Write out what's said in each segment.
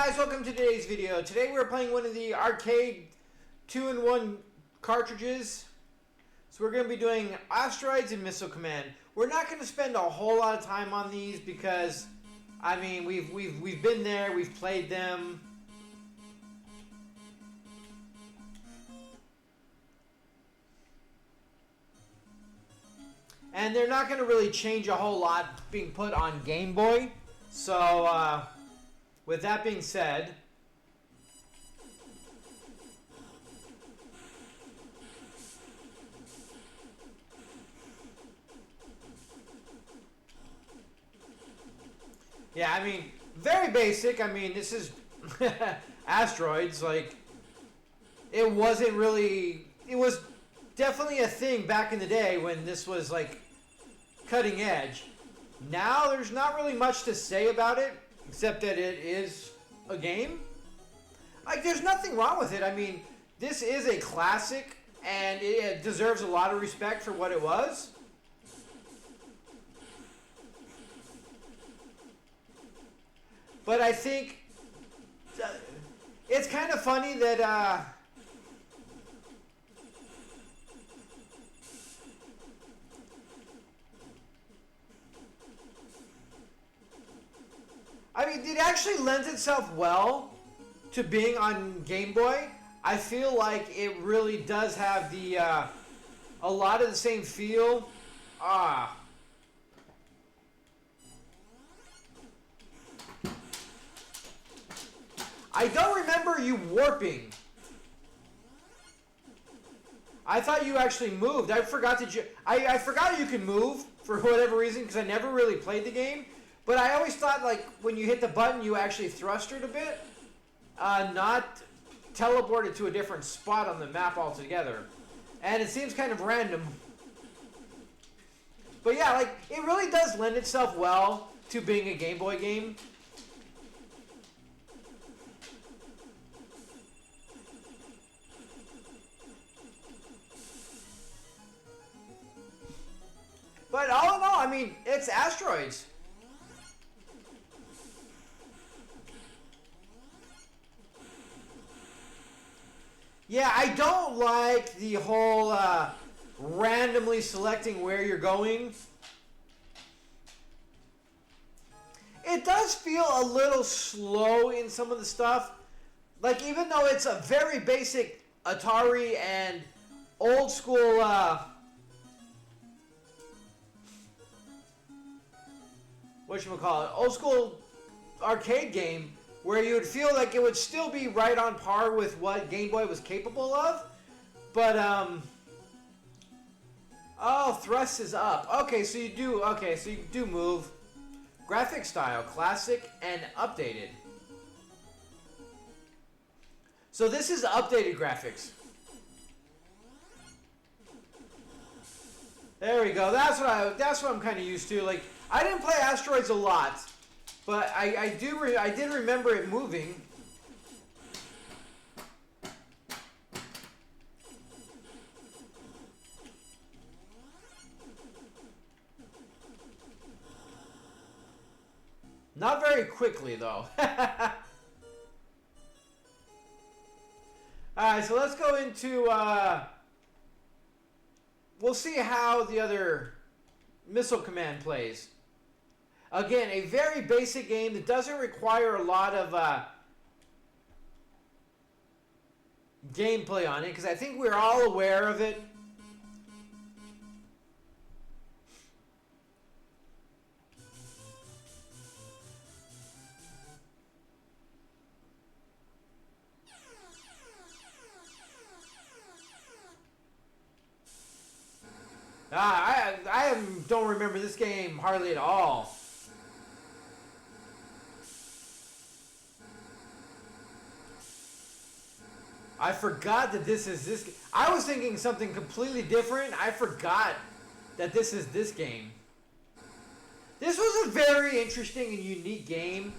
guys, welcome to today's video. Today we're playing one of the arcade 2-in-1 cartridges. So we're going to be doing Asteroids and Missile Command. We're not going to spend a whole lot of time on these because, I mean, we've been there, we've played them. And they're not going to really change a whole lot being put on Gameboy. So, with that being said, yeah, I mean, very basic. I mean, this is Asteroids. Like, it wasn't really, it was definitely a thing back in the day when this was like cutting edge. Now there's not really much to say about it except that it is a game. Like, there's nothing wrong with it. I mean, this is a classic and it deserves a lot of respect for what it was. But I think it's kind of funny that I mean, it actually lends itself well to being on Game Boy. I feel like it really does have the a lot of the same feel. I don't remember you warping. I thought you actually moved. I forgot that I forgot you can move for whatever reason because I never really played the game. But I always thought, like, when you hit the button, you actually thrustered a bit, not teleported to a different spot on the map altogether. And it seems kind of random. But yeah, like, it really does lend itself well to being a Game Boy game. But all in all, I mean, it's Asteroids. Yeah, I don't like the whole randomly selecting where you're going. It does feel a little slow in some of the stuff. Like, even though it's a very basic Atari and old school whatchamacallit, old school arcade game, where you would feel like it would still be right on par with what Game Boy was capable of. But, oh, thrust is up. Okay, so you do move. Graphic style, classic and updated. So this is updated graphics. There we go. That's what I'm kind of used to. Like, I didn't play Asteroids a lot, but I did remember it moving. Not very quickly, though. Alright, so let's go into... we'll see how the other Missile Command plays. Again, a very basic game that doesn't require a lot of gameplay on it, because I think we're all aware of it. I don't remember this game hardly at all. I forgot that this is this. I was thinking something completely different. I forgot that this is this game. This was a very interesting and unique game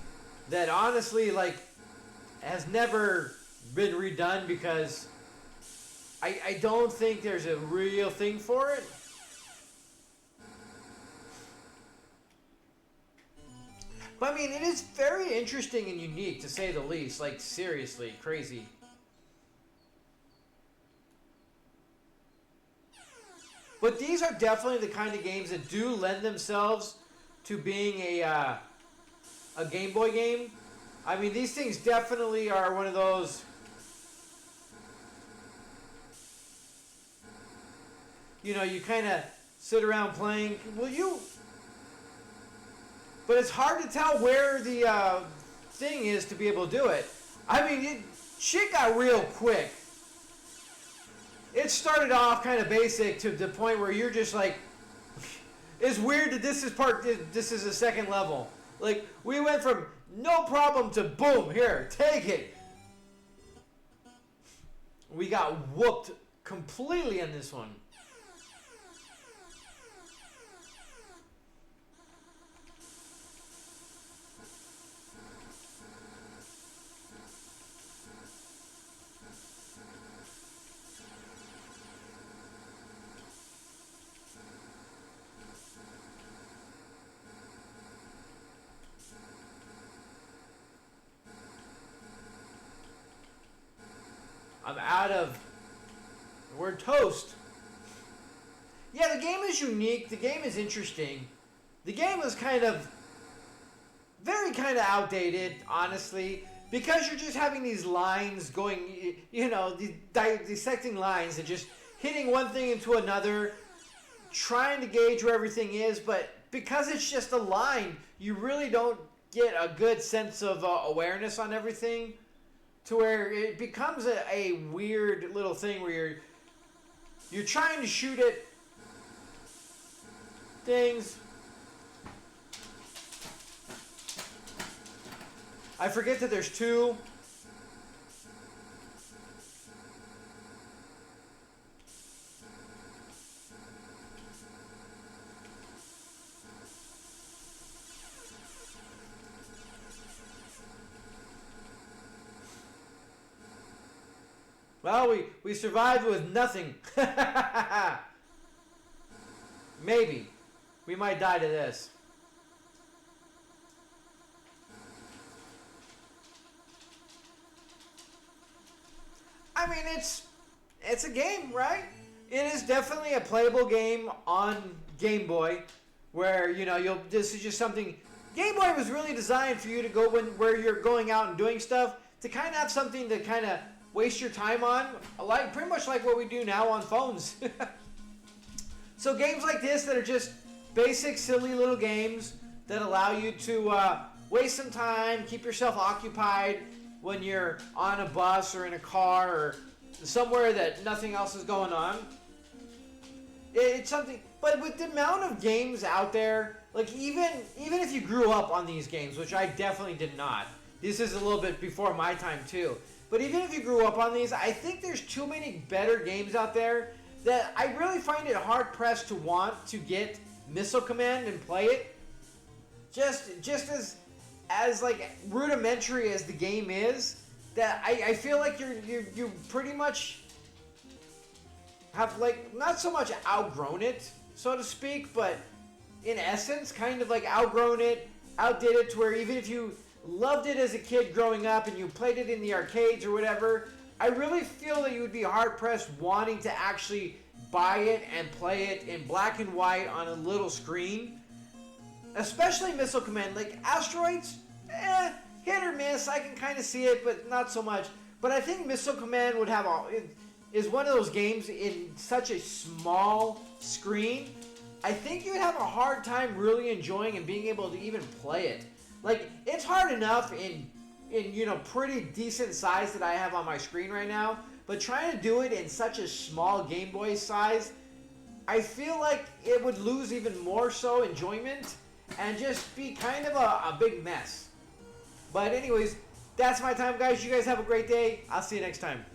that honestly, like, has never been redone because I don't think there's a real thing for it. But I mean, it is very interesting and unique to say the least. Like, seriously, crazy. But these are definitely the kind of games that do lend themselves to being a Game Boy game. I mean, these things definitely are one of those. You know, you kind of sit around playing. Will you? But it's hard to tell where the thing is to be able to do it. I mean, shit got real quick. It started off kind of basic to the point where you're just like, it's weird that this is a second level. Like, we went from no problem to boom, here, take it. We got whooped completely on this one. I'm out of the word toast. Yeah, the game is unique. The game is interesting. The game is very kind of outdated, honestly, because you're just having these lines going, you know, dissecting lines and just hitting one thing into another, trying to gauge where everything is. But because it's just a line, you really don't get a good sense of awareness on everything. To where it becomes a weird little thing where you're trying to shoot at things. I forget that there's two. Well, we survived with nothing. Maybe. We might die to this. I mean, it's a game, right? It is definitely a playable game on Game Boy, where, you know, this is just something. Game Boy was really designed for you to go where you're going out and doing stuff, to kind of have something to kind of waste your time on, like pretty much like what we do now on phones. So games like this that are just basic, silly little games that allow you to waste some time, keep yourself occupied when you're on a bus or in a car or somewhere that nothing else is going on. It's something, but with the amount of games out there, like even if you grew up on these games, which I definitely did not. This is a little bit before my time too. But even if you grew up on these, I think there's too many better games out there that I really find it hard-pressed to want to get Missile Command and play it. Just as like rudimentary as the game is, that I feel like you pretty much have like not so much outgrown it, so to speak, but in essence kind of like outgrown it, outdid it to where even if you loved it as a kid growing up and you played it in the arcades or whatever, I really feel that you would be hard-pressed wanting to actually buy it and play it in black and white on a little screen. Especially Missile Command. Like, Asteroids, hit or miss. I can kind of see it, but not so much. But I think Missile Command would have is one of those games in such a small screen. I think you'd have a hard time really enjoying and being able to even play it. Like, it's hard enough in you know, pretty decent size that I have on my screen right now, but trying to do it in such a small Game Boy size, I feel like it would lose even more so enjoyment and just be kind of a big mess. But anyways, that's my time, guys. You guys have a great day. I'll see you next time.